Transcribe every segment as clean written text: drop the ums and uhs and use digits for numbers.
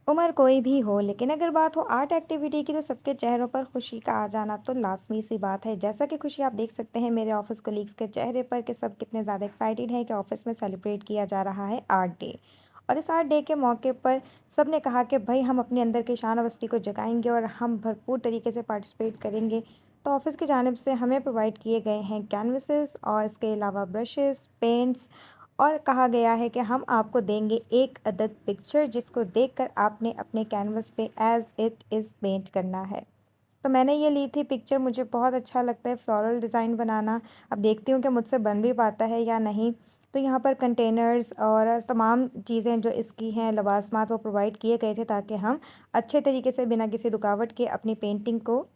उम्र कोई भी हो, लेकिन अगर बात हो आर्ट एक्टिविटी की तो सबके चेहरों पर खुशी का आ जाना तो लाज़मी सी बात है। जैसा कि खुशी आप देख सकते हैं मेरे ऑफ़िस कलीग्स के चेहरे पर कि सब कितने ज़्यादा एक्साइटेड हैं कि ऑफ़िस में सेलिब्रेट किया जा रहा है आर्ट डे। और इस आर्ट डे के मौके पर सब ने कहा कि भई हम अपने अंदर की शान-ओ-बस्ती को जगाएँगे और हम भरपूर तरीके से पार्टिसिपेट करेंगे। तो ऑफ़िस की जानिब से हमें प्रोवाइड किए गए हैं कैनवासेस और इसके अलावा ब्रशेज़, पेंट्स और कहा गया है कि हम आपको देंगे एक अदद पिक्चर जिसको देखकर आपने अपने कैनवस पे एज़ इट इज़ पेंट करना है। तो मैंने ये ली थी पिक्चर, मुझे बहुत अच्छा लगता है फ्लोरल डिज़ाइन बनाना। अब देखती हूँ कि मुझसे बन भी पाता है या नहीं। तो यहाँ पर कंटेनर्स और तमाम चीज़ें जो इसकी हैं लवाज़मात वो प्रोवाइड किए गए थे ताकि हम अच्छे तरीके से बिना किसी रुकावट के अपनी पेंटिंग को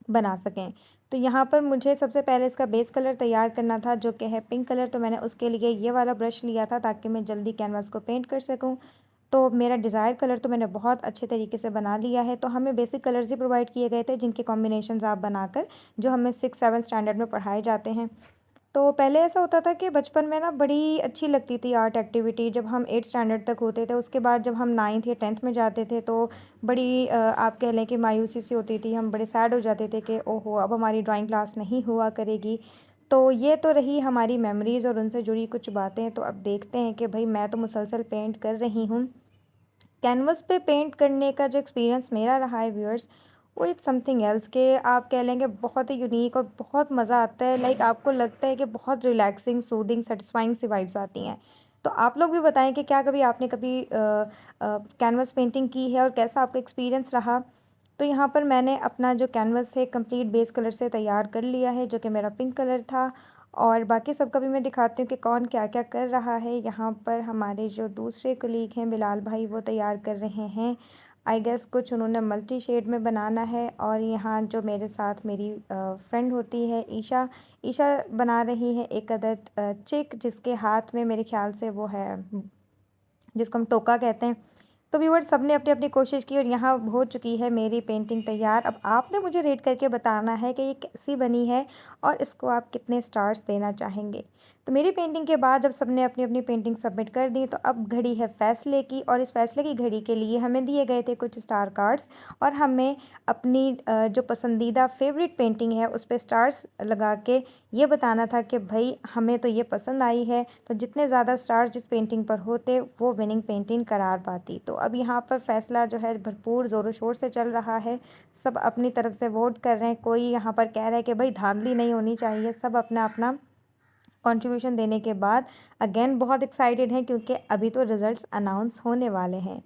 बना सकें। तो यहाँ पर मुझे सबसे पहले इसका बेस कलर तैयार करना था जो कि है पिंक कलर, तो मैंने उसके लिए ये वाला ब्रश लिया था ताकि मैं जल्दी कैनवास को पेंट कर सकूँ। तो मेरा डिज़ायर कलर तो मैंने बहुत अच्छे तरीके से बना लिया है। तो हमें बेसिक कलर्स ही प्रोवाइड किए गए थे जिनके कॉम्बिनेशंस आप बनाकर जो हमें 6-7 स्टैंडर्ड में पढ़ाए जाते हैं। तो पहले ऐसा होता था कि बचपन में ना बड़ी अच्छी लगती थी आर्ट एक्टिविटी जब हम 8th स्टैंडर्ड तक होते थे। उसके बाद जब हम 9th या 10th में जाते थे तो बड़ी आप कह लें कि मायूसी सी होती थी। हम बड़े सैड हो जाते थे कि ओहो! अब हमारी ड्राइंग क्लास नहीं हुआ करेगी। तो ये तो रही हमारी मेमोरीज़ और उनसे जुड़ी कुछ बातें। तो अब देखते हैं कि भई मैं तो मुसलसल पेंट कर रही हूँ। कैनवस पे पेंट करने का जो एक्सपीरियंस मेरा रहा है व्यूअर्स, वो इट्स समथिंग एल्स के आप कह लेंगे बहुत ही यूनिक और बहुत मज़ा आता है। लाइक आपको लगता है कि बहुत रिलैक्सिंग, सूदिंग, सैटिस्फाइंग सी वाइब्स आती हैं। तो आप लोग भी बताएं कि क्या कभी आपने कभी कैनवस पेंटिंग की है और कैसा आपका एक्सपीरियंस रहा। तो यहाँ पर मैंने अपना जो कैनवस है कंप्लीट बेस कलर से तैयार कर लिया है जो कि मेरा पिंक कलर था। और बाकी सबका भी मैं दिखाती हूँ कि कौन क्या-क्या कर रहा है। यहाँ पर हमारे जो दूसरे कलीग हैं बिलाल भाई वो तैयार कर रहे हैं। आई गेस कुछ उन्होंने मल्टी शेड में बनाना है। और यहाँ जो मेरे साथ मेरी फ्रेंड होती है ईशा, ईशा बना रही है एक अदद चिक जिसके हाथ में मेरे ख़्याल से वो है जिसको हम टोका कहते हैं। तो व्यूअर्स सबने अपनी-अपनी कोशिश की और यहाँ हो चुकी है मेरी पेंटिंग तैयार। अब आपने मुझे रेट करके बताना है कि ये कैसी बनी है और इसको आप कितने स्टार्स देना चाहेंगे। तो मेरी पेंटिंग के बाद जब सबने अपनी-अपनी पेंटिंग सबमिट कर दी तो अब घड़ी है फ़ैसले की और इस फ़ैसले की घड़ी के लिए हमें दिए गए थे कुछ स्टार कार्ड्स और हमें अपनी जो पसंदीदा फ़ेवरेट पेंटिंग है उस पे स्टार्स लगा के ये बताना था कि भई हमें तो ये पसंद आई है। तो जितने ज़्यादा स्टार्स जिस पेंटिंग पर होते वो विनिंग पेंटिंग करार पाती। तो अब यहाँ पर फैसला जो है भरपूर ज़ोरों शोर से चल रहा है। सब अपनी तरफ से वोट कर रहे हैं। कोई यहाँ पर कह रहा है कि भई धांधली नहीं होनी चाहिए। सब अपना-अपना कंट्रीब्यूशन देने के बाद अगेन बहुत एक्साइटेड हैं क्योंकि अभी तो रिज़ल्ट्स अनाउंस होने वाले हैं।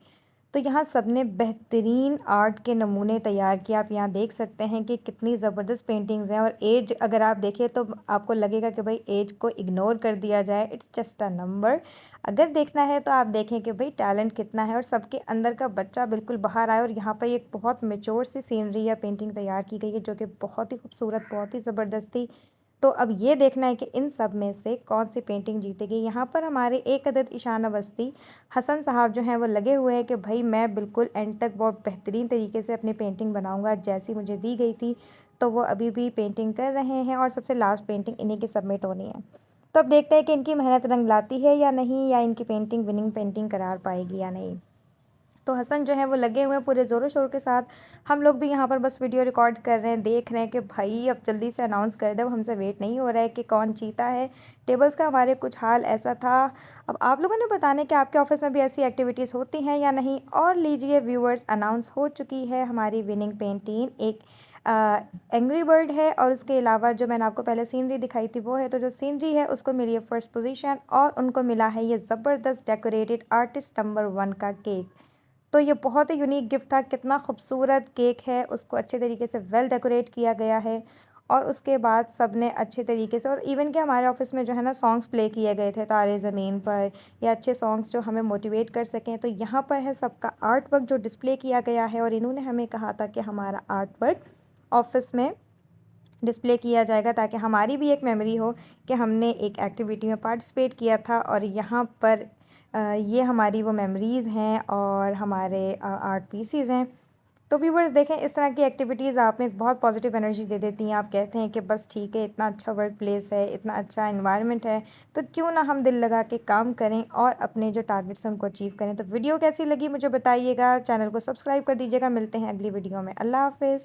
तो यहाँ सबने बेहतरीन आर्ट के नमूने तैयार किए। आप यहाँ देख सकते हैं कि कितनी ज़बरदस्त पेंटिंग्स हैं और एज अगर आप देखें तो आपको लगेगा कि भाई एज को इग्नोर कर दिया जाए, इट्स जस्ट अ नंबर। अगर देखना है तो आप देखें कि भाई टैलेंट कितना है और सबके अंदर का बच्चा बिल्कुल बाहर आए। और यहाँ पर एक बहुत मैच्योर सी सीनरी या पेंटिंग तैयार की गई है जो कि बहुत ही खूबसूरत, बहुत ही ज़बरदस्त थी। तो अब ये देखना है कि इन सब में से कौन-सी पेंटिंग जीतेगी। यहाँ पर हमारे एक अदद ईशान अवस्थी हसन साहब जो हैं वो लगे हुए हैं कि भई मैं बिल्कुल एंड तक बहुत बेहतरीन तरीके से अपनी पेंटिंग बनाऊँगा जैसी मुझे दी गई थी। तो वो अभी भी पेंटिंग कर रहे हैं और सबसे लास्ट पेंटिंग इन्हीं की सबमिट होनी है। तो अब देखते हैं कि इनकी मेहनत रंग लाती है या नहीं, या इनकी पेंटिंग विनिंग पेंटिंग करार पाएगी या नहीं। तो हसन जो है वो लगे हुए हैं पूरे ज़ोरों-शोर के साथ। हम लोग भी यहाँ पर बस वीडियो रिकॉर्ड कर रहे हैं, देख रहे हैं कि भाई अब जल्दी से अनाउंस कर दो, हमसे वेट नहीं हो रहा है कि कौन जीता है। टेबल्स का हमारे कुछ हाल ऐसा था। अब आप लोगों ने बताना है कि आपके ऑफ़िस में भी ऐसी एक्टिविटीज़ होती हैं या नहीं। और लीजिए व्यूअर्स, अनाउंस हो चुकी है हमारी विनिंग पेंटिंग। एक एंग्री बर्ड है और उसके अलावा जो मैंने आपको पहले सीनरी दिखाई थी वो है। तो जो सीनरी है उसको मिली है फर्स्ट पोज़ीशन और उनको मिला है ये ज़बरदस्त डेकोरेटेड आर्टिस्ट नंबर 1 का केक। तो ये बहुत ही यूनिक गिफ्ट था। कितना खूबसूरत केक है, उसको अच्छे तरीके से वेल डेकोरेट किया गया है। और उसके बाद सबने अच्छे तरीके से, और इवन कि हमारे ऑफ़िस में जो है ना सॉन्ग्स प्ले किए गए थे तारे ज़मीन पर, या अच्छे सॉन्ग्स जो हमें मोटिवेट कर सकें। तो यहाँ पर है सबका आर्ट वर्क जो डिस्प्ले किया गया है और इन्होंने हमें कहा था कि हमारा आर्ट वर्क ऑफ़िस में डिस्प्ले किया जाएगा ताकि हमारी भी एक मेमोरी हो कि हमने एक एक्टिविटी में पार्टिसिपेट किया था। और यहाँ पर ये हमारी वो मेमोरीज़ हैं और हमारे आर्ट पीसीज़ हैं। तो व्यूअर्स देखें, इस तरह की एक्टिविटीज़ आप में एक बहुत पॉजिटिव एनर्जी दे देती हैं। आप कहते हैं कि बस ठीक है, इतना अच्छा वर्क प्लेस है, इतना अच्छा एनवायरनमेंट है, तो क्यों ना हम दिल लगा के काम करें और अपने जो टारगेट्स हैं उनको अचीव करें। तो वीडियो कैसी लगी मुझे बताइएगा, चैनल को सब्सक्राइब कर दीजिएगा। मिलते हैं अगली वीडियो में। अल्लाह हाफ़िज़।